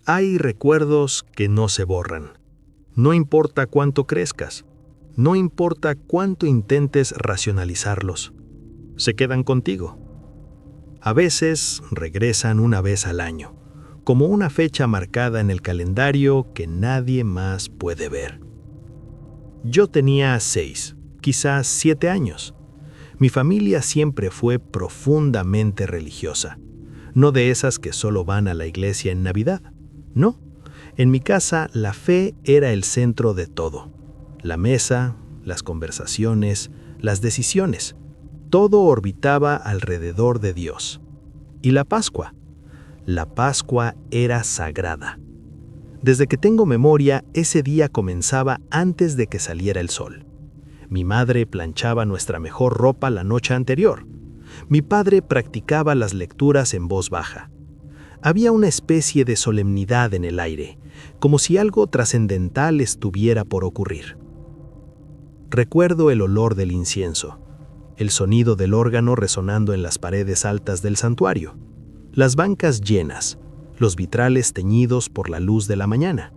Hay recuerdos que no se borran. No importa cuánto crezcas, no importa cuánto intentes racionalizarlos, se quedan contigo. A veces regresan una vez al año, como una fecha marcada en el calendario que nadie más puede ver. Yo tenía 6, quizás 7 años. Mi familia siempre fue profundamente religiosa, no de esas que solo van a la iglesia en Navidad. No, en mi casa la fe era el centro de todo. La mesa, las conversaciones, las decisiones, todo orbitaba alrededor de Dios. Y la Pascua. La Pascua era sagrada. Desde que tengo memoria, ese día comenzaba antes de que saliera el sol. Mi madre planchaba nuestra mejor ropa la noche anterior. Mi padre practicaba las lecturas en voz baja. Había una especie de solemnidad en el aire, como si algo trascendental estuviera por ocurrir. Recuerdo el olor del incienso, el sonido del órgano resonando en las paredes altas del santuario, las bancas llenas, los vitrales teñidos por la luz de la mañana.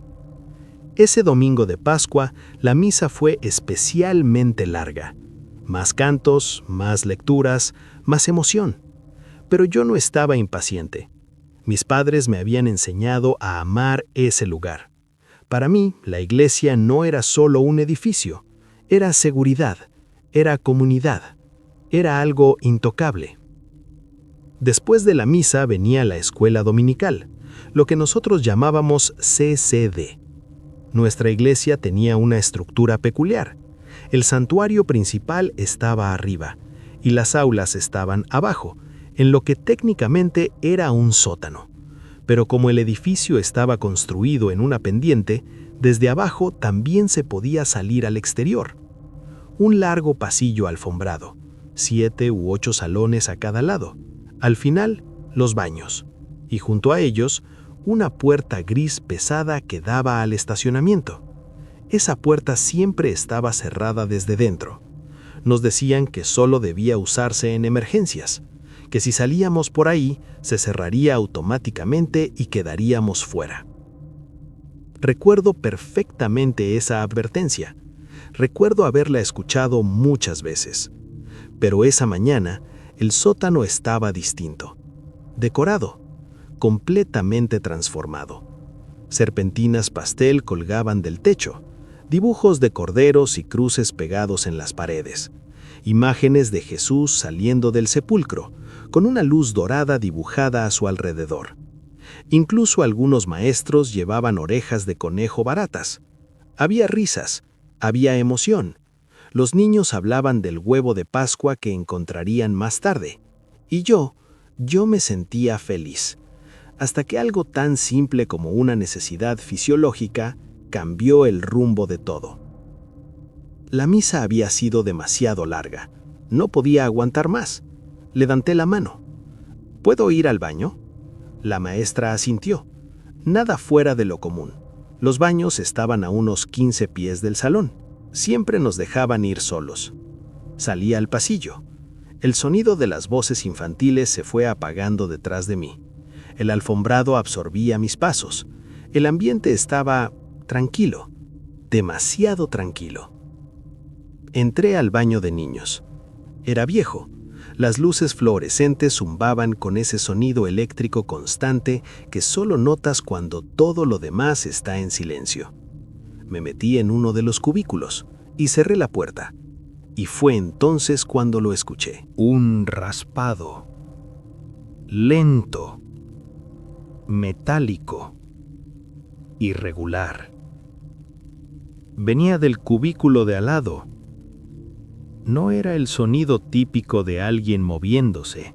Ese domingo de Pascua, la misa fue especialmente larga. Más cantos, más lecturas, más emoción. Pero yo no estaba impaciente. Mis padres me habían enseñado a amar ese lugar. Para mí, la iglesia no era solo un edificio, era seguridad, era comunidad, era algo intocable. Después de la misa venía la escuela dominical, lo que nosotros llamábamos CCD. Nuestra iglesia tenía una estructura peculiar. El santuario principal estaba arriba y las aulas estaban abajo, en lo que técnicamente era un sótano. Pero como el edificio estaba construido en una pendiente, desde abajo también se podía salir al exterior. Un largo pasillo alfombrado, 7 u 8 salones a cada lado. Al final, los baños, y junto a ellos, una puerta gris pesada que daba al estacionamiento. Esa puerta siempre estaba cerrada desde dentro. Nos decían que solo debía usarse en emergencias, que si salíamos por ahí, se cerraría automáticamente y quedaríamos fuera. Recuerdo perfectamente esa advertencia. Recuerdo haberla escuchado muchas veces. Pero esa mañana, el sótano estaba distinto, decorado, completamente transformado. Serpentinas pastel colgaban del techo, dibujos de corderos y cruces pegados en las paredes, imágenes de Jesús saliendo del sepulcro, con una luz dorada dibujada a su alrededor. Incluso algunos maestros llevaban orejas de conejo baratas. Había risas, había emoción. Los niños hablaban del huevo de Pascua que encontrarían más tarde. Y yo me sentía feliz. Hasta que algo tan simple como una necesidad fisiológica cambió el rumbo de todo. La misa había sido demasiado larga. No podía aguantar más. Levanté la mano. ¿Puedo ir al baño? La maestra asintió. Nada fuera de lo común. Los baños estaban a unos 15 pies del salón. Siempre nos dejaban ir solos. Salí al pasillo. El sonido de las voces infantiles se fue apagando detrás de mí. El alfombrado absorbía mis pasos. El ambiente estaba tranquilo, demasiado tranquilo. Entré al baño de niños. Era viejo. Las luces fluorescentes zumbaban con ese sonido eléctrico constante que solo notas cuando todo lo demás está en silencio. Me metí en uno de los cubículos y cerré la puerta. Y fue entonces cuando lo escuché. Un raspado, lento, metálico, irregular. Venía del cubículo de al lado. No era el sonido típico de alguien moviéndose.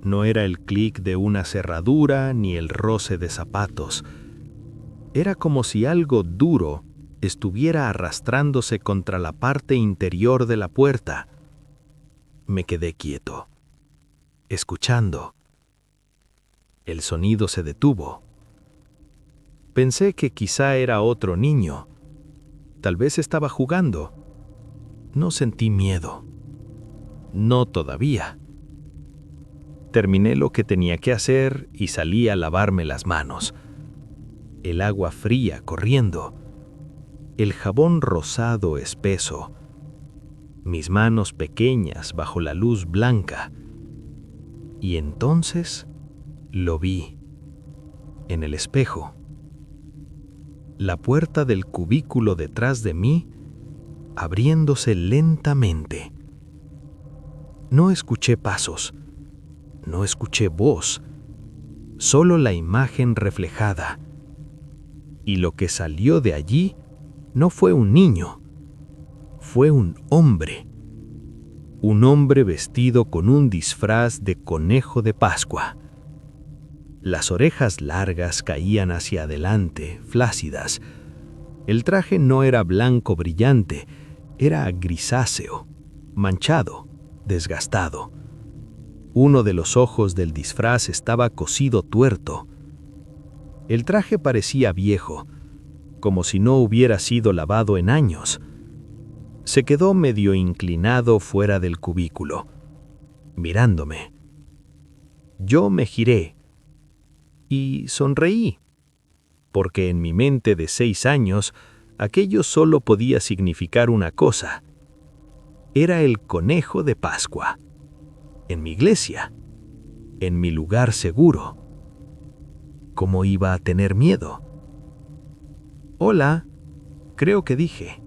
No era el clic de una cerradura ni el roce de zapatos. Era como si algo duro estuviera arrastrándose contra la parte interior de la puerta. Me quedé quieto, escuchando. El sonido se detuvo. Pensé que quizá era otro niño. Tal vez estaba jugando. No sentí miedo. No todavía. Terminé lo que tenía que hacer y salí a lavarme las manos. el agua fría corriendo, el jabón rosado espeso, mis manos pequeñas bajo la luz blanca. Y entonces lo vi en el espejo. La puerta del cubículo detrás de mí abriéndose lentamente. No escuché pasos, no escuché voz, solo la imagen reflejada. Y lo que salió de allí no fue un niño, fue un hombre vestido con un disfraz de conejo de Pascua. Las orejas largas caían hacia adelante, flácidas. El traje no era blanco brillante, era grisáceo, manchado, desgastado. Uno de los ojos del disfraz estaba cosido tuerto. El traje parecía viejo, como si no hubiera sido lavado en años. Se quedó medio inclinado fuera del cubículo, mirándome. Yo me giré y sonreí, porque en mi mente de 6 años aquello solo podía significar una cosa. Era el conejo de Pascua, en mi iglesia, en mi lugar seguro. ¿Cómo iba a tener miedo? Hola, creo que dije.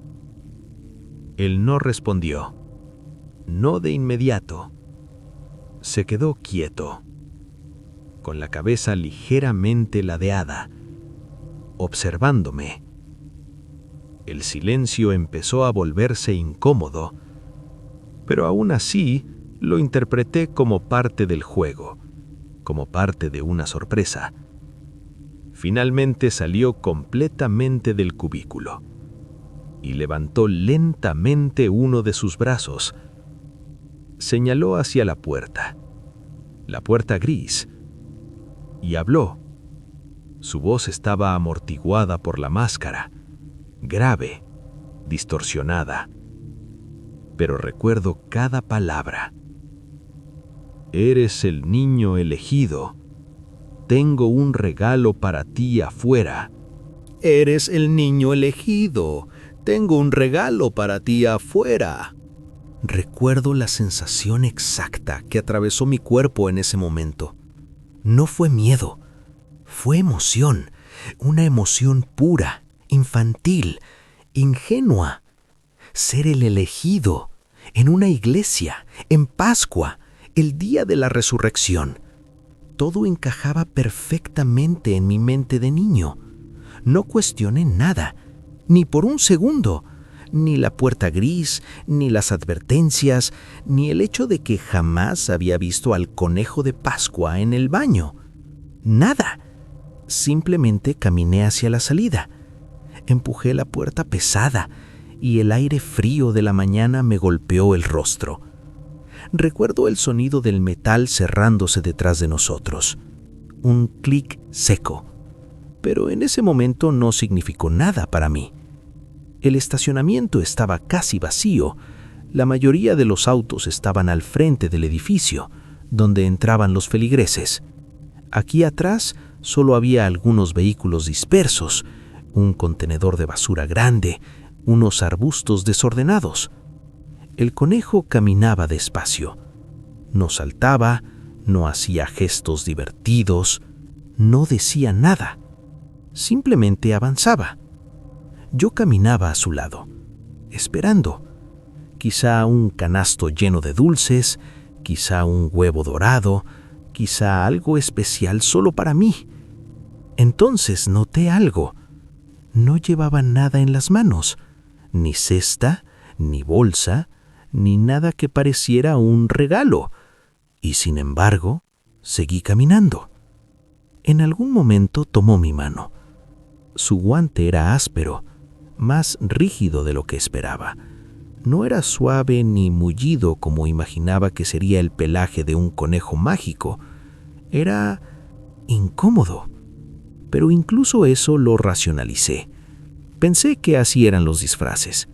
Él no respondió, no de inmediato. Se quedó quieto, con la cabeza ligeramente ladeada, observándome. El silencio empezó a volverse incómodo, pero aún así lo interpreté como parte del juego, como parte de una sorpresa. Finalmente salió completamente del cubículo y levantó lentamente uno de sus brazos. Señaló hacia la puerta gris, y habló. Su voz estaba amortiguada por la máscara, grave, distorsionada. Pero recuerdo cada palabra. Eres el niño elegido. Tengo un regalo para ti afuera. Eres el niño elegido. Tengo un regalo para ti afuera. Recuerdo la sensación exacta que atravesó mi cuerpo en ese momento. No fue miedo, fue emoción, una emoción pura, infantil, ingenua. Ser el elegido, en una iglesia, en Pascua, el día de la resurrección. Todo encajaba perfectamente en mi mente de niño. No cuestioné nada, ni por un segundo, ni la puerta gris, ni las advertencias, ni el hecho de que jamás había visto al conejo de Pascua en el baño. Nada. Simplemente caminé hacia la salida. Empujé la puerta pesada y el aire frío de la mañana me golpeó el rostro. Recuerdo el sonido del metal cerrándose detrás de nosotros. Un clic seco. Pero en ese momento no significó nada para mí. El estacionamiento estaba casi vacío. La mayoría de los autos estaban al frente del edificio, donde entraban los feligreses. Aquí atrás solo había algunos vehículos dispersos, un contenedor de basura grande, unos arbustos desordenados. El conejo caminaba despacio. No saltaba, no hacía gestos divertidos, no decía nada. Simplemente avanzaba. Yo caminaba a su lado, esperando. Quizá un canasto lleno de dulces, quizá un huevo dorado, quizá algo especial solo para mí. Entonces noté algo. No llevaba nada en las manos, ni cesta, ni bolsa, ni nada que pareciera un regalo. Y sin embargo, seguí caminando. En algún momento tomó mi mano. Su guante era áspero, más rígido de lo que esperaba. No era suave ni mullido como imaginaba que sería el pelaje de un conejo mágico. Era incómodo. Pero incluso eso lo racionalicé. Pensé que así eran los disfraces.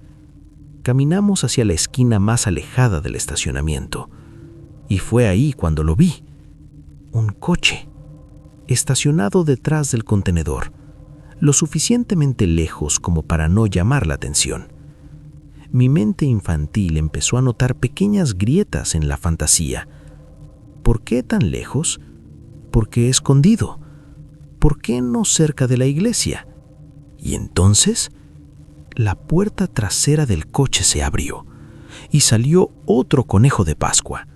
Caminamos hacia la esquina más alejada del estacionamiento. Y fue ahí cuando lo vi. Un coche, estacionado detrás del contenedor. lo suficientemente lejos como para no llamar la atención. Mi mente infantil empezó a notar pequeñas grietas en la fantasía. ¿Por qué tan lejos? ¿Por qué escondido? ¿Por qué no cerca de la iglesia? Y entonces, la puerta trasera del coche se abrió y salió otro conejo de Pascua.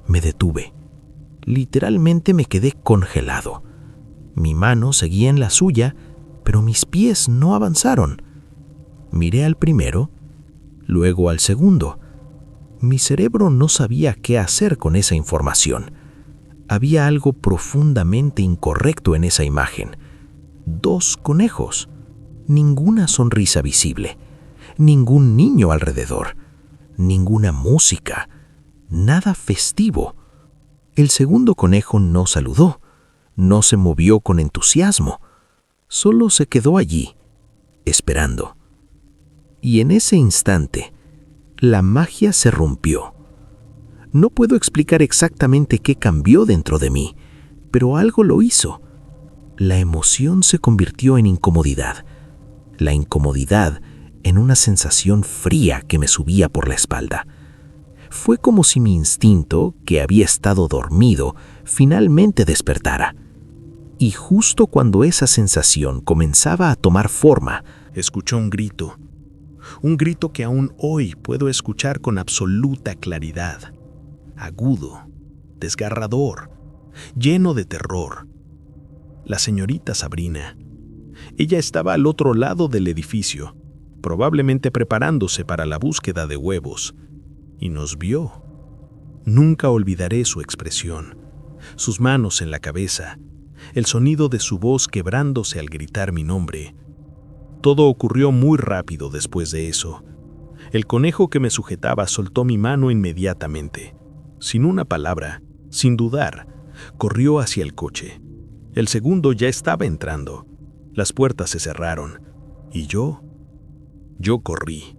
Me detuve. Literalmente me quedé congelado. Mi mano seguía en la suya, pero mis pies no avanzaron. Miré al primero, luego al segundo. Mi cerebro no sabía qué hacer con esa información. Había algo profundamente incorrecto en esa imagen. 2 conejos, ninguna sonrisa visible, ningún niño alrededor, ninguna música, nada festivo. El segundo conejo no saludó, no se movió con entusiasmo, solo se quedó allí, esperando. Y en ese instante, la magia se rompió. No puedo explicar exactamente qué cambió dentro de mí, pero algo lo hizo. La emoción se convirtió en incomodidad. La incomodidad en una sensación fría que me subía por la espalda. Fue como si mi instinto, que había estado dormido, finalmente despertara. Y justo cuando esa sensación comenzaba a tomar forma, escuchó un grito que aún hoy puedo escuchar con absoluta claridad. Agudo, desgarrador, lleno de terror. La señorita Sabrina. Ella estaba al otro lado del edificio, probablemente preparándose para la búsqueda de huevos, y nos vio. Nunca olvidaré su expresión, sus manos en la cabeza, el sonido de su voz quebrándose al gritar mi nombre. Todo ocurrió muy rápido después de eso. El conejo que me sujetaba soltó mi mano inmediatamente. Sin una palabra, sin dudar, corrió hacia el coche. El segundo ya estaba entrando. Las puertas se cerraron. Y yo corrí.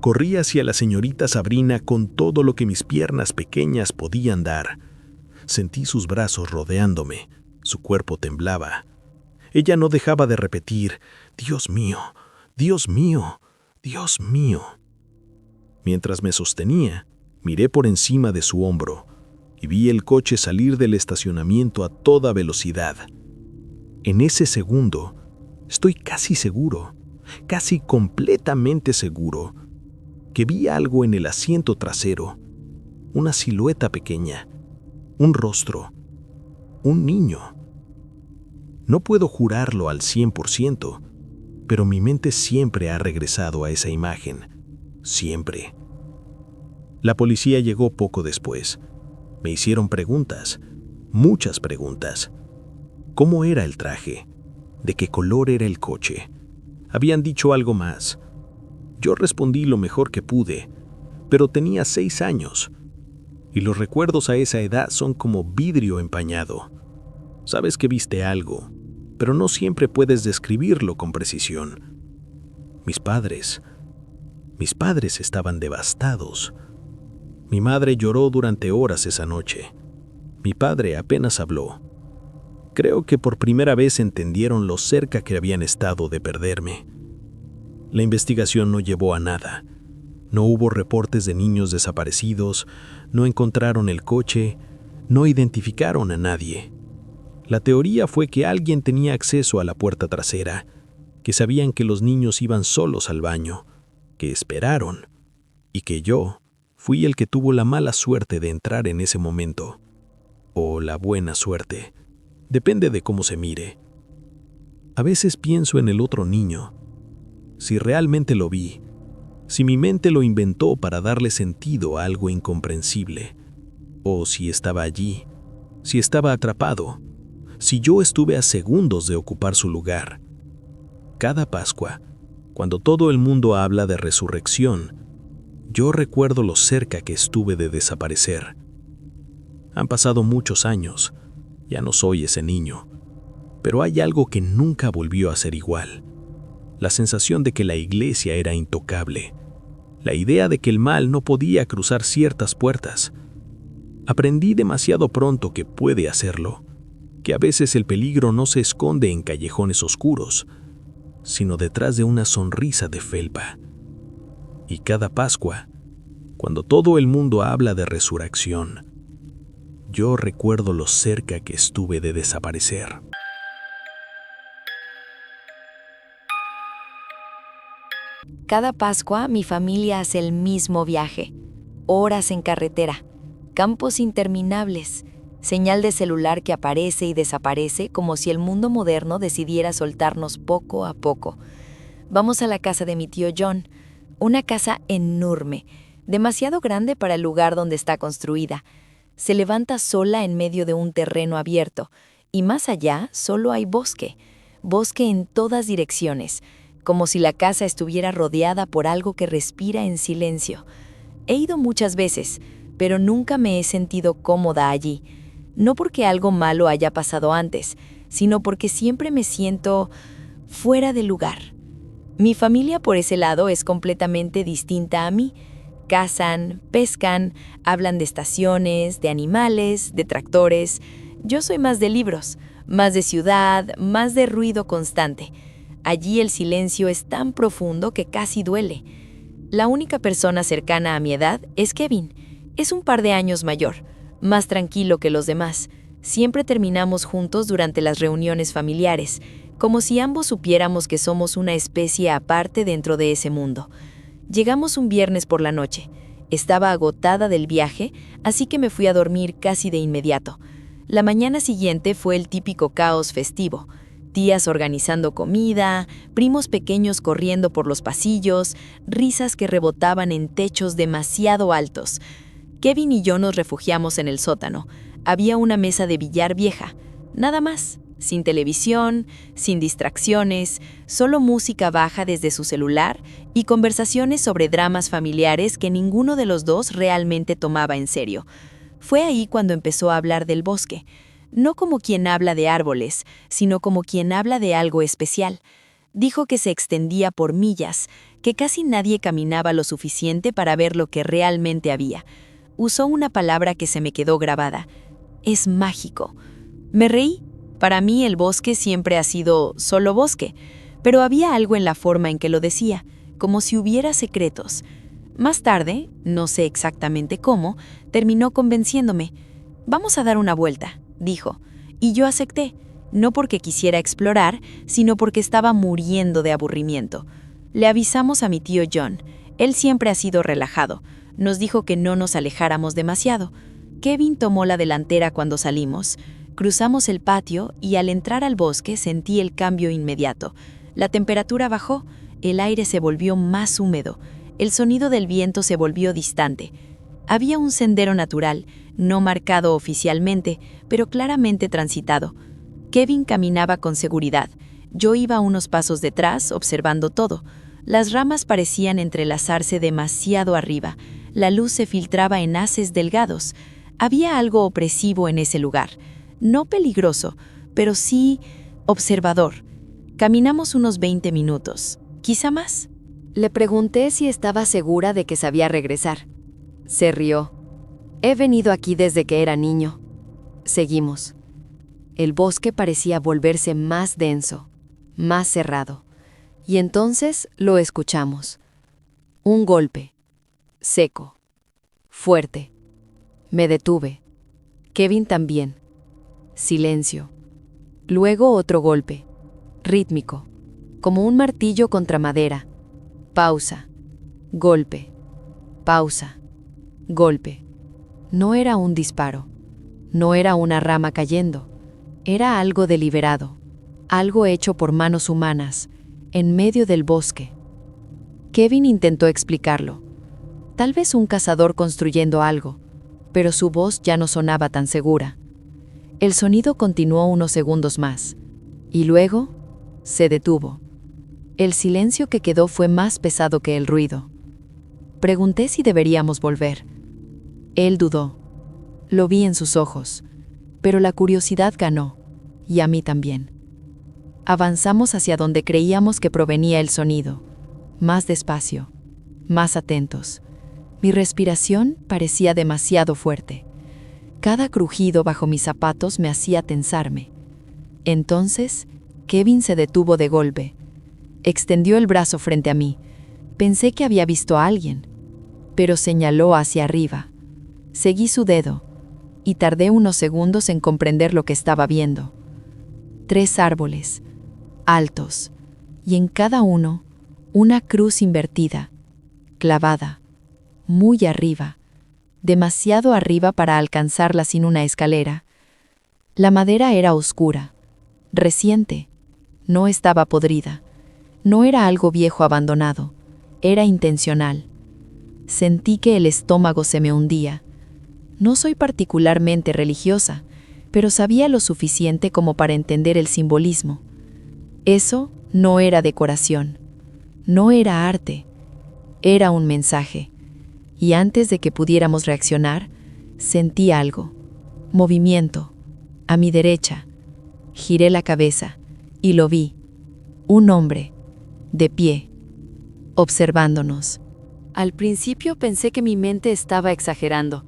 Corrí hacia la señorita Sabrina con todo lo que mis piernas pequeñas podían dar. Sentí sus brazos rodeándome. Su cuerpo temblaba. Ella no dejaba de repetir, «Dios mío, Dios mío, Dios mío». Mientras me sostenía, miré por encima de su hombro y vi el coche salir del estacionamiento a toda velocidad. En ese segundo, estoy casi seguro, casi completamente seguro, que vi algo en el asiento trasero, una silueta pequeña, un rostro, un niño. No puedo jurarlo al 100%, pero mi mente siempre ha regresado a esa imagen, siempre. La policía llegó poco después. Me hicieron preguntas, muchas preguntas. ¿Cómo era el traje? ¿De qué color era el coche? Habían dicho algo más. Yo respondí lo mejor que pude, pero tenía 6 años. Y los recuerdos a esa edad son como vidrio empañado. Sabes que viste algo, pero no siempre puedes describirlo con precisión. Mis padres estaban devastados. Mi madre lloró durante horas esa noche. Mi padre apenas habló. Creo que por primera vez entendieron lo cerca que habían estado de perderme. La investigación no llevó a nada. No hubo reportes de niños desaparecidos, no encontraron el coche, no identificaron a nadie. La teoría fue que alguien tenía acceso a la puerta trasera, que sabían que los niños iban solos al baño, que esperaron, y que yo fui el que tuvo la mala suerte de entrar en ese momento. O la buena suerte. Depende de cómo se mire. A veces pienso en el otro niño. Si realmente lo vi, si mi mente lo inventó para darle sentido a algo incomprensible, o si estaba allí, si estaba atrapado, si yo estuve a segundos de ocupar su lugar. Cada Pascua, cuando todo el mundo habla de resurrección, yo recuerdo lo cerca que estuve de desaparecer. Han pasado muchos años, ya no soy ese niño, pero hay algo que nunca volvió a ser igual. La sensación de que la iglesia era intocable, la idea de que el mal no podía cruzar ciertas puertas. Aprendí demasiado pronto que puede hacerlo, que a veces el peligro no se esconde en callejones oscuros, sino detrás de una sonrisa de felpa. Y cada Pascua, cuando todo el mundo habla de resurrección, yo recuerdo lo cerca que estuve de desaparecer. Cada Pascua mi familia hace el mismo viaje. Horas en carretera, campos interminables, señal de celular que aparece y desaparece como si el mundo moderno decidiera soltarnos poco a poco. Vamos a la casa de mi tío John, una casa enorme, demasiado grande para el lugar donde está construida. Se levanta sola en medio de un terreno abierto, y más allá solo hay bosque, bosque en todas direcciones, como si la casa estuviera rodeada por algo que respira en silencio. He ido muchas veces, pero nunca me he sentido cómoda allí. No porque algo malo haya pasado antes, sino porque siempre me siento fuera de lugar. Mi familia por ese lado es completamente distinta a mí. Cazan, pescan, hablan de estaciones, de animales, de tractores. Yo soy más de libros, más de ciudad, más de ruido constante. Allí el silencio es tan profundo que casi duele. La única persona cercana a mi edad es Kevin. Es un par de años mayor, más tranquilo que los demás. Siempre terminamos juntos durante las reuniones familiares, como si ambos supiéramos que somos una especie aparte dentro de ese mundo. Llegamos un viernes por la noche. Estaba agotada del viaje, así que me fui a dormir casi de inmediato. La mañana siguiente fue el típico caos festivo. Tías organizando comida, primos pequeños corriendo por los pasillos, risas que rebotaban en techos demasiado altos. Kevin y yo nos refugiamos en el sótano. Había una mesa de billar vieja, nada más, sin televisión, sin distracciones, solo música baja desde su celular y conversaciones sobre dramas familiares que ninguno de los dos realmente tomaba en serio. Fue ahí cuando empezó a hablar del bosque. No como quien habla de árboles, sino como quien habla de algo especial. Dijo que se extendía por millas, que casi nadie caminaba lo suficiente para ver lo que realmente había. Usó una palabra que se me quedó grabada. Es mágico. Me reí. Para mí el bosque siempre ha sido solo bosque, pero había algo en la forma en que lo decía, como si hubiera secretos. Más tarde, no sé exactamente cómo, terminó convenciéndome. Vamos a dar una vuelta, dijo, y yo acepté, no porque quisiera explorar, sino porque estaba muriendo de aburrimiento. Le avisamos a mi tío John. Él siempre ha sido relajado. Nos dijo que no nos alejáramos demasiado. Kevin tomó la delantera cuando salimos. Cruzamos el patio y al entrar al bosque sentí el cambio inmediato. La temperatura bajó, el aire se volvió más húmedo, el sonido del viento se volvió distante. Había un sendero natural, no marcado oficialmente, pero claramente transitado. Kevin caminaba con seguridad. Yo iba unos pasos detrás, observando todo. Las ramas parecían entrelazarse demasiado arriba. La luz se filtraba en haces delgados. Había algo opresivo en ese lugar. No peligroso, pero sí observador. Caminamos unos 20 minutos, quizá más. Le pregunté si estaba segura de que sabía regresar. Se rió. He venido aquí desde que era niño. Seguimos. El bosque parecía volverse más denso, más cerrado. Y entonces lo escuchamos. Un golpe. Seco. Fuerte. Me detuve. Kevin también. Silencio. Luego otro golpe. Rítmico. Como un martillo contra madera. Pausa. Golpe. Pausa. Golpe. No era un disparo. No era una rama cayendo. Era algo deliberado. Algo hecho por manos humanas, en medio del bosque. Kevin intentó explicarlo. Tal vez un cazador construyendo algo, pero su voz ya no sonaba tan segura. El sonido continuó unos segundos más, y luego se detuvo. El silencio que quedó fue más pesado que el ruido. Pregunté si deberíamos volver. Él dudó. Lo vi en sus ojos, pero la curiosidad ganó, y a mí también. Avanzamos hacia donde creíamos que provenía el sonido, más despacio, más atentos. Mi respiración parecía demasiado fuerte. Cada crujido bajo mis zapatos me hacía tensarme. Entonces, Kevin se detuvo de golpe. Extendió el brazo frente a mí. Pensé que había visto a alguien, pero señaló hacia arriba. Seguí su dedo y tardé unos segundos en comprender lo que estaba viendo. 3 árboles, altos, y en cada uno una cruz invertida, clavada, muy arriba, demasiado arriba para alcanzarla sin una escalera. La madera era oscura, reciente, no estaba podrida, no era algo viejo abandonado, era intencional. Sentí que el estómago se me hundía. No soy particularmente religiosa, pero sabía lo suficiente como para entender el simbolismo. Eso no era decoración, no era arte, era un mensaje. Y antes de que pudiéramos reaccionar, sentí algo, movimiento, a mi derecha. Giré la cabeza y lo vi, un hombre, de pie, observándonos. Al principio pensé que mi mente estaba exagerando,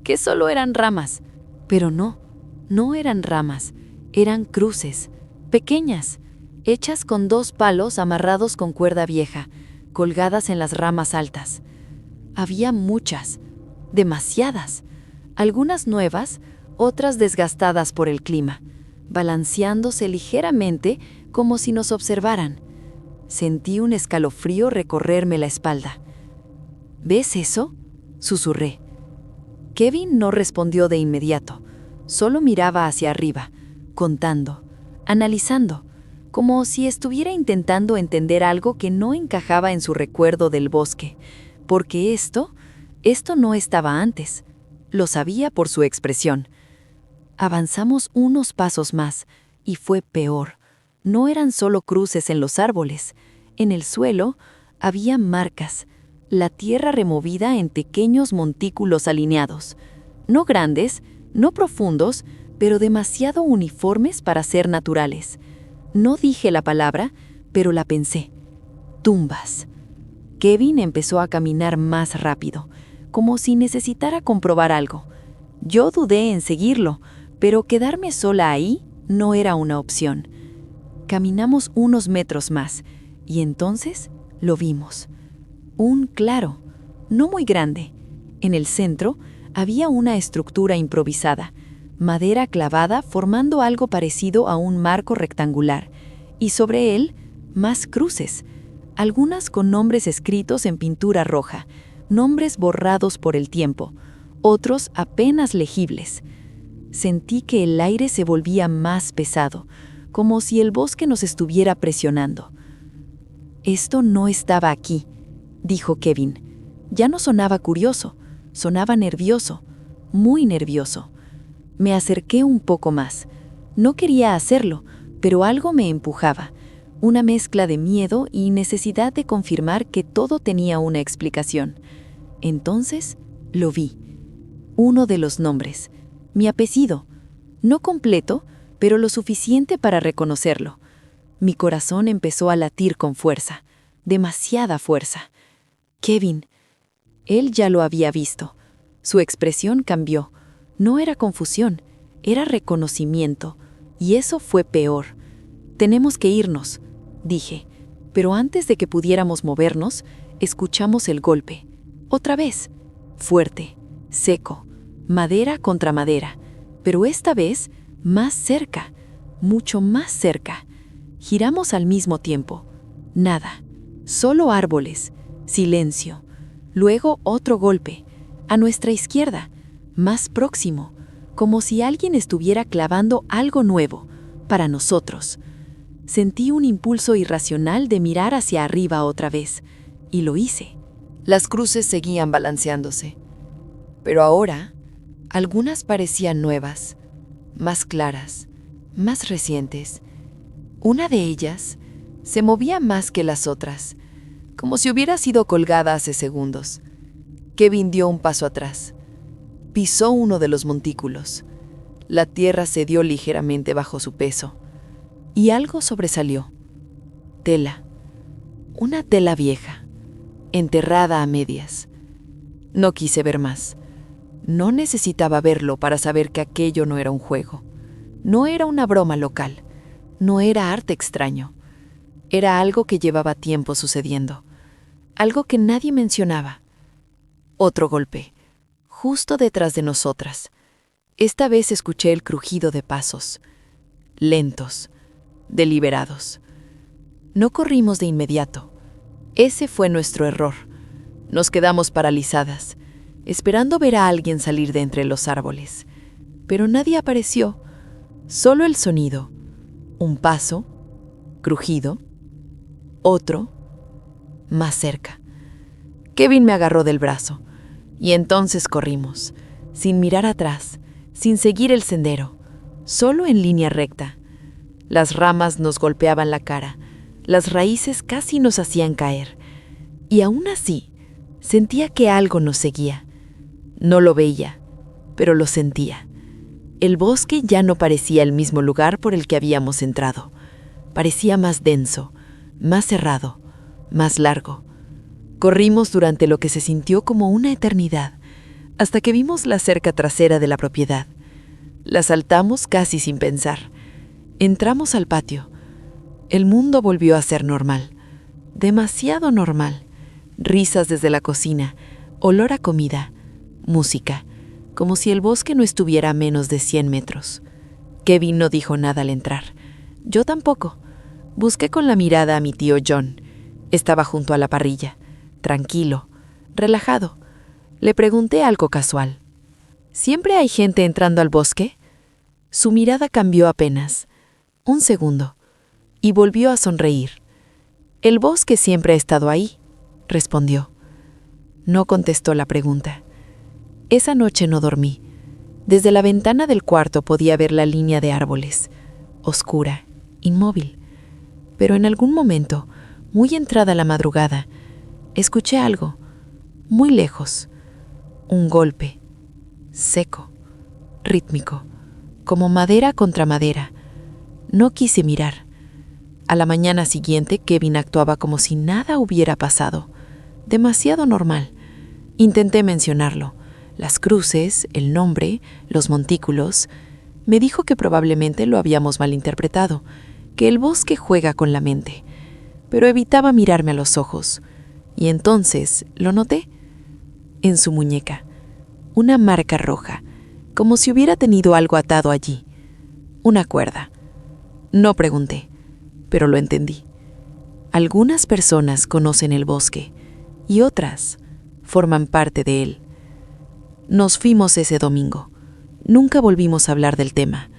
que solo eran ramas, pero no eran ramas, eran cruces, pequeñas, hechas con 2 palos amarrados con cuerda vieja, colgadas en las ramas altas. Había muchas, demasiadas, algunas nuevas, otras desgastadas por el clima, balanceándose ligeramente como si nos observaran. Sentí un escalofrío recorrerme la espalda. ¿Ves eso?, susurré. Kevin no respondió de inmediato, solo miraba hacia arriba, contando, analizando, como si estuviera intentando entender algo que no encajaba en su recuerdo del bosque, porque esto no estaba antes. Lo sabía por su expresión. Avanzamos unos pasos más, y fue peor. No eran solo cruces en los árboles. En el suelo había marcas, la tierra removida en pequeños montículos alineados. No grandes, no profundos, pero demasiado uniformes para ser naturales. No dije la palabra, pero la pensé. Tumbas. Kevin empezó a caminar más rápido, como si necesitara comprobar algo. Yo dudé en seguirlo, pero quedarme sola ahí no era una opción. Caminamos unos metros más, y entonces lo vimos. Un claro, no muy grande. En el centro había una estructura improvisada, madera clavada formando algo parecido a un marco rectangular, y sobre él más cruces, algunas con nombres escritos en pintura roja, nombres borrados por el tiempo, otros apenas legibles. Sentí que el aire se volvía más pesado, como si el bosque nos estuviera presionando. «Esto no estaba aquí», dijo Kevin. Ya no sonaba curioso, sonaba nervioso, muy nervioso. Me acerqué un poco más. No quería hacerlo, pero algo me empujaba. Una mezcla de miedo y necesidad de confirmar que todo tenía una explicación. Entonces lo vi. Uno de los nombres. Mi apellido. No completo, pero lo suficiente para reconocerlo. Mi corazón empezó a latir con fuerza. Demasiada fuerza. Kevin. Él ya lo había visto. Su expresión cambió. No era confusión, era reconocimiento. Y eso fue peor. «Tenemos que irnos», dije. Pero antes de que pudiéramos movernos, escuchamos el golpe. Otra vez. Fuerte, seco, madera contra madera. Pero esta vez, más cerca, mucho más cerca. Giramos al mismo tiempo. Nada. Solo árboles. Silencio. Luego otro golpe. A nuestra izquierda. Más próximo. Como si alguien estuviera clavando algo nuevo. Para nosotros. Sentí un impulso irracional de mirar hacia arriba otra vez. Y lo hice. Las cruces seguían balanceándose. Pero ahora, algunas parecían nuevas, más claras, más recientes. Una de ellas se movía más que las otras, como si hubiera sido colgada hace segundos. Kevin dio un paso atrás. Pisó uno de los montículos. La tierra cedió ligeramente bajo su peso. Y algo sobresalió. Tela. Una tela vieja, enterrada a medias. No quise ver más. No necesitaba verlo para saber que aquello no era un juego. No era una broma local. No era arte extraño. Era algo que llevaba tiempo sucediendo, algo que nadie mencionaba. Otro golpe, justo detrás de nosotras. Esta vez escuché el crujido de pasos, lentos, deliberados. No corrimos de inmediato. Ese fue nuestro error. Nos quedamos paralizadas, esperando ver a alguien salir de entre los árboles. Pero nadie apareció, solo el sonido. Un paso, crujido, otro, más cerca. Kevin me agarró del brazo, y entonces corrimos, sin mirar atrás, sin seguir el sendero, solo en línea recta. Las ramas nos golpeaban la cara, las raíces casi nos hacían caer, y aún así sentía que algo nos seguía. No lo veía, pero lo sentía. El bosque ya no parecía el mismo lugar por el que habíamos entrado. Parecía más denso, más cerrado, más largo. Corrimos durante lo que se sintió como una eternidad, hasta que vimos la cerca trasera de la propiedad. La saltamos casi sin pensar. Entramos al patio. El mundo volvió a ser normal, demasiado normal. Risas desde la cocina, olor a comida, música, como si el bosque no estuviera a menos de 100 metros. Kevin no dijo nada al entrar. Yo tampoco. Busqué con la mirada a mi tío John. Estaba junto a la parrilla, tranquilo, relajado. Le pregunté algo casual. ¿Siempre hay gente entrando al bosque? Su mirada cambió apenas, un segundo, y volvió a sonreír. El bosque siempre ha estado ahí, respondió. No contestó la pregunta. Esa noche no dormí. Desde la ventana del cuarto podía ver la línea de árboles, oscura, inmóvil. Pero en algún momento, muy entrada la madrugada, escuché algo, muy lejos. Un golpe, seco, rítmico, como madera contra madera. No quise mirar. A la mañana siguiente, Kevin actuaba como si nada hubiera pasado. Demasiado normal. Intenté mencionarlo. Las cruces, el nombre, los montículos. Me dijo que probablemente lo habíamos malinterpretado, que el bosque juega con la mente. Pero evitaba mirarme a los ojos. Y entonces lo noté. En su muñeca. Una marca roja, como si hubiera tenido algo atado allí. Una cuerda. No pregunté, pero lo entendí. Algunas personas conocen el bosque y otras forman parte de él. Nos fuimos ese domingo. Nunca volvimos a hablar del tema.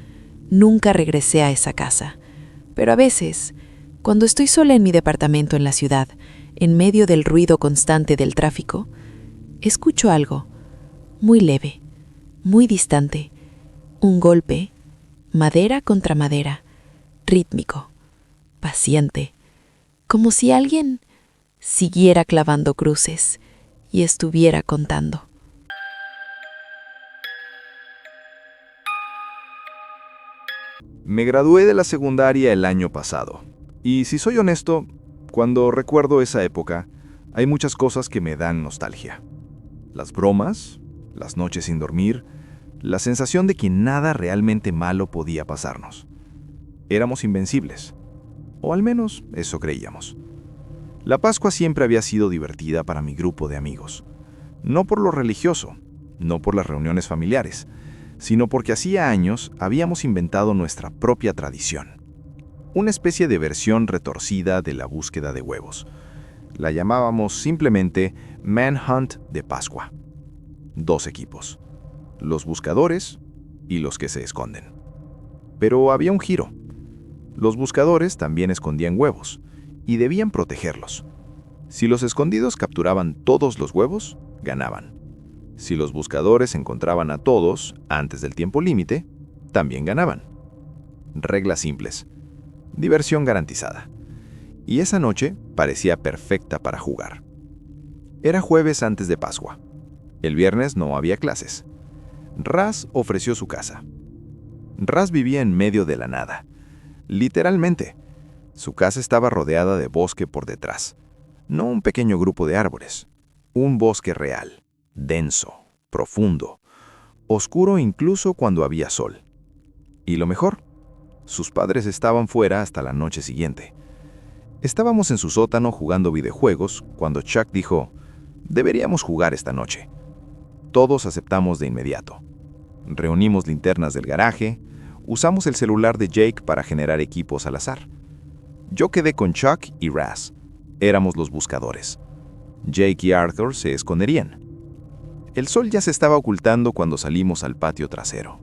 Nunca regresé a esa casa. Pero a veces, cuando estoy sola en mi departamento en la ciudad, en medio del ruido constante del tráfico, escucho algo, muy leve, muy distante, un golpe, madera contra madera, rítmico, paciente, como si alguien siguiera clavando cruces y estuviera contando. Me gradué de la secundaria el año pasado, y si soy honesto, cuando recuerdo esa época, hay muchas cosas que me dan nostalgia. Las bromas, las noches sin dormir, la sensación de que nada realmente malo podía pasarnos. Éramos invencibles, o al menos eso creíamos. La Pascua siempre había sido divertida para mi grupo de amigos, no por lo religioso, no por las reuniones familiares, sino porque hacía años habíamos inventado nuestra propia tradición. Una especie de versión retorcida de la búsqueda de huevos. La llamábamos simplemente Manhunt de Pascua. 2 equipos, los buscadores y los que se esconden. Pero había un giro. Los buscadores también escondían huevos y debían protegerlos. Si los escondidos capturaban todos los huevos, ganaban. Si los buscadores encontraban a todos antes del tiempo límite, también ganaban. Reglas simples. Diversión garantizada. Y esa noche parecía perfecta para jugar. Era jueves antes de Pascua. El viernes no había clases. Raz ofreció su casa. Raz vivía en medio de la nada. Literalmente. Su casa estaba rodeada de bosque por detrás. No un pequeño grupo de árboles. Un bosque real. Denso, profundo, oscuro incluso cuando había sol. Y lo mejor, sus padres estaban fuera hasta la noche siguiente. Estábamos en su sótano jugando videojuegos cuando Chuck dijo, «Deberíamos jugar esta noche». Todos aceptamos de inmediato. Reunimos linternas del garaje, usamos el celular de Jake para generar equipos al azar. Yo quedé con Chuck y Raz. Éramos los buscadores. Jake y Arthur se esconderían. El sol ya se estaba ocultando cuando salimos al patio trasero.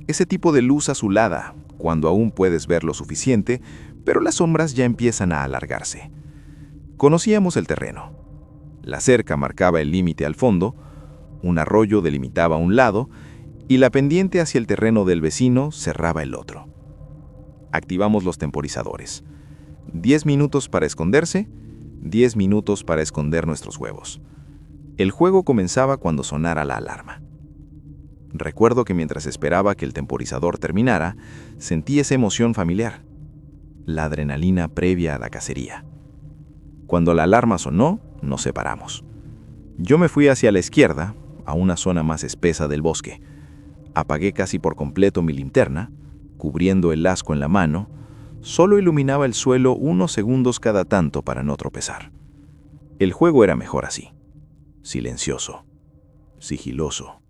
Ese tipo de luz azulada, cuando aún puedes ver lo suficiente, pero las sombras ya empiezan a alargarse. Conocíamos el terreno. La cerca marcaba el límite al fondo, un arroyo delimitaba un lado y la pendiente hacia el terreno del vecino cerraba el otro. Activamos los temporizadores. 10 minutos para esconderse, 10 minutos para esconder nuestros huevos. El juego comenzaba cuando sonara la alarma. Recuerdo que mientras esperaba que el temporizador terminara, sentí esa emoción familiar, la adrenalina previa a la cacería. Cuando la alarma sonó, nos separamos. Yo me fui hacia la izquierda, a una zona más espesa del bosque. Apagué casi por completo mi linterna, cubriendo el asco en la mano, solo iluminaba el suelo unos segundos cada tanto para no tropezar. El juego era mejor así. Silencioso, sigiloso,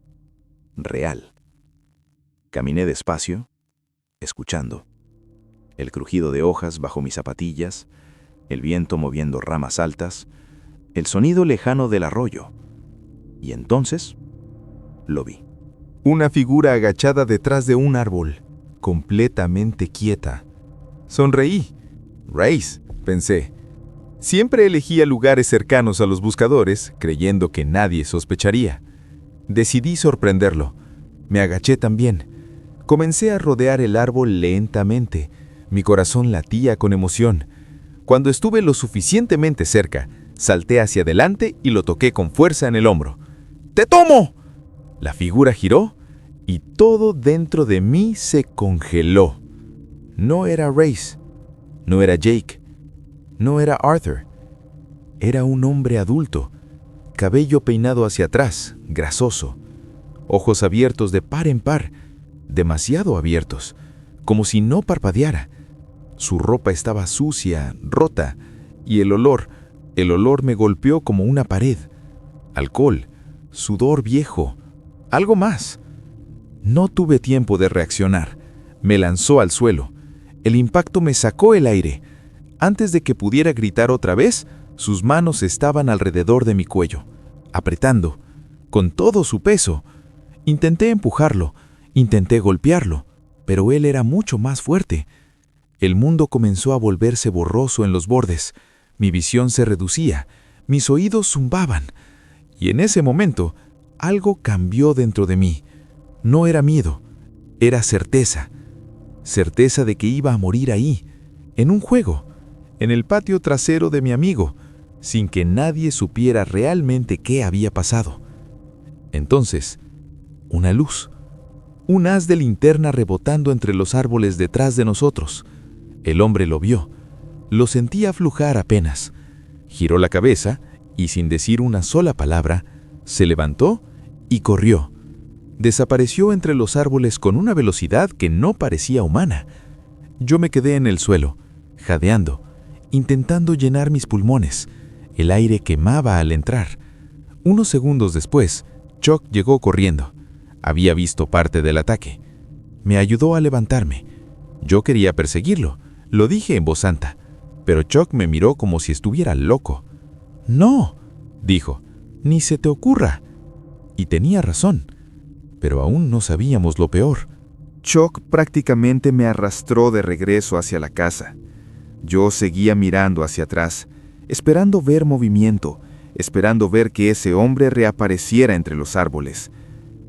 real. Caminé despacio, escuchando. El crujido de hojas bajo mis zapatillas, el viento moviendo ramas altas, el sonido lejano del arroyo. Y entonces, lo vi. Una figura agachada detrás de un árbol, completamente quieta. Sonreí. Race, pensé. Siempre elegía lugares cercanos a los buscadores, creyendo que nadie sospecharía. Decidí sorprenderlo. Me agaché también. Comencé a rodear el árbol lentamente. Mi corazón latía con emoción. Cuando estuve lo suficientemente cerca, salté hacia adelante y lo toqué con fuerza en el hombro. ¡Te tomo! La figura giró y todo dentro de mí se congeló. No era Race, no era Jake, no era Arthur. Era un hombre adulto, cabello peinado hacia atrás, grasoso, ojos abiertos de par en par, demasiado abiertos, como si no parpadeara. Su ropa estaba sucia, rota, y el olor me golpeó como una pared. Alcohol, sudor viejo, algo más. No tuve tiempo de reaccionar. Me lanzó al suelo. El impacto me sacó el aire. Antes de que pudiera gritar otra vez, sus manos estaban alrededor de mi cuello, apretando, con todo su peso. Intenté empujarlo, intenté golpearlo, pero él era mucho más fuerte. El mundo comenzó a volverse borroso en los bordes. Mi visión se reducía, mis oídos zumbaban. Y en ese momento, algo cambió dentro de mí. No era miedo, era certeza. Certeza de que iba a morir ahí, en un juego, en el patio trasero de mi amigo, sin que nadie supiera realmente qué había pasado. Entonces, una luz, un haz de linterna rebotando entre los árboles detrás de nosotros. El hombre lo vio, lo sentía aflojar apenas. Giró la cabeza y sin decir una sola palabra, se levantó y corrió. Desapareció entre los árboles con una velocidad que no parecía humana. Yo me quedé en el suelo, jadeando, intentando llenar mis pulmones. El aire quemaba al entrar. Unos segundos después, Chuck llegó corriendo. Había visto parte del ataque. Me ayudó a levantarme. Yo quería perseguirlo, lo dije en voz alta, pero Chuck me miró como si estuviera loco. «No», dijo, «ni se te ocurra». Y tenía razón, pero aún no sabíamos lo peor. Chuck prácticamente me arrastró de regreso hacia la casa. Yo seguía mirando hacia atrás, esperando ver movimiento, esperando ver que ese hombre reapareciera entre los árboles.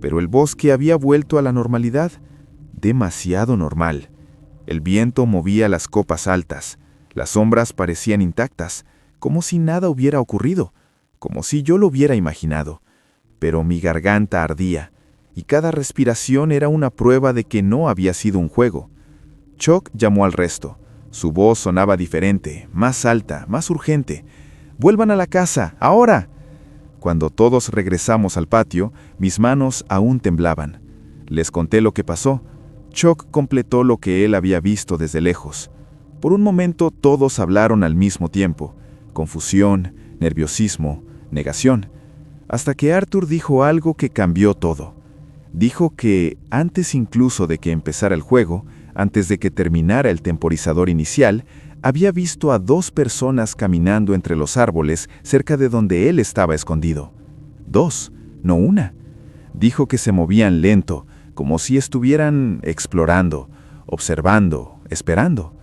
Pero el bosque había vuelto a la normalidad, demasiado normal. El viento movía las copas altas, las sombras parecían intactas, como si nada hubiera ocurrido, como si yo lo hubiera imaginado. Pero mi garganta ardía, y cada respiración era una prueba de que no había sido un juego. Chuck llamó al resto. Su voz sonaba diferente, más alta, más urgente. «¡Vuelvan a la casa, ahora!». Cuando todos regresamos al patio, mis manos aún temblaban. Les conté lo que pasó. Chuck completó lo que él había visto desde lejos. Por un momento todos hablaron al mismo tiempo. Confusión, nerviosismo, negación. Hasta que Arthur dijo algo que cambió todo. Dijo que, antes incluso de que empezara el juego, antes de que terminara el temporizador inicial, había visto a 2 personas caminando entre los árboles cerca de donde él estaba escondido. 2, no una. Dijo que se movían lento, como si estuvieran explorando, observando, esperando.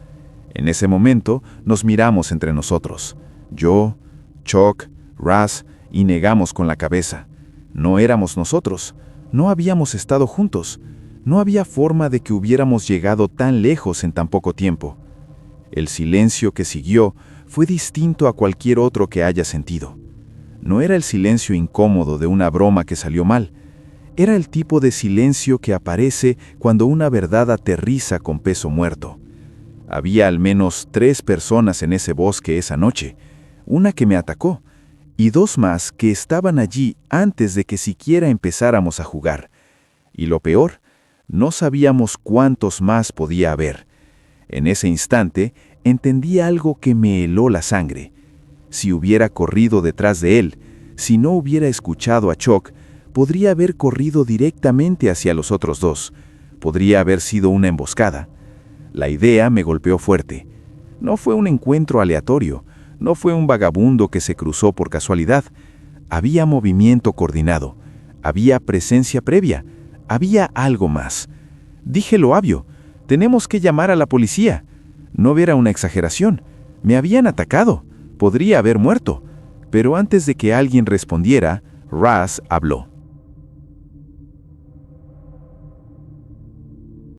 En ese momento nos miramos entre nosotros. Yo, Chuck, Russ, y negamos con la cabeza. No éramos nosotros. No habíamos estado juntos. No había forma de que hubiéramos llegado tan lejos en tan poco tiempo. El silencio que siguió fue distinto a cualquier otro que haya sentido. No era el silencio incómodo de una broma que salió mal. Era el tipo de silencio que aparece cuando una verdad aterriza con peso muerto. Había al menos 3 personas en ese bosque esa noche, una que me atacó, y 2 más que estaban allí antes de que siquiera empezáramos a jugar. Y lo peor, no sabíamos cuántos más podía haber. En ese instante, entendí algo que me heló la sangre. Si hubiera corrido detrás de él, si no hubiera escuchado a Chuck, podría haber corrido directamente hacia los otros 2. Podría haber sido una emboscada. La idea me golpeó fuerte. No fue un encuentro aleatorio. No fue un vagabundo que se cruzó por casualidad. Había movimiento coordinado. Había presencia previa. Había algo más. Dije lo obvio. Tenemos que llamar a la policía. No era una exageración. Me habían atacado. Podría haber muerto. Pero antes de que alguien respondiera, Russ habló.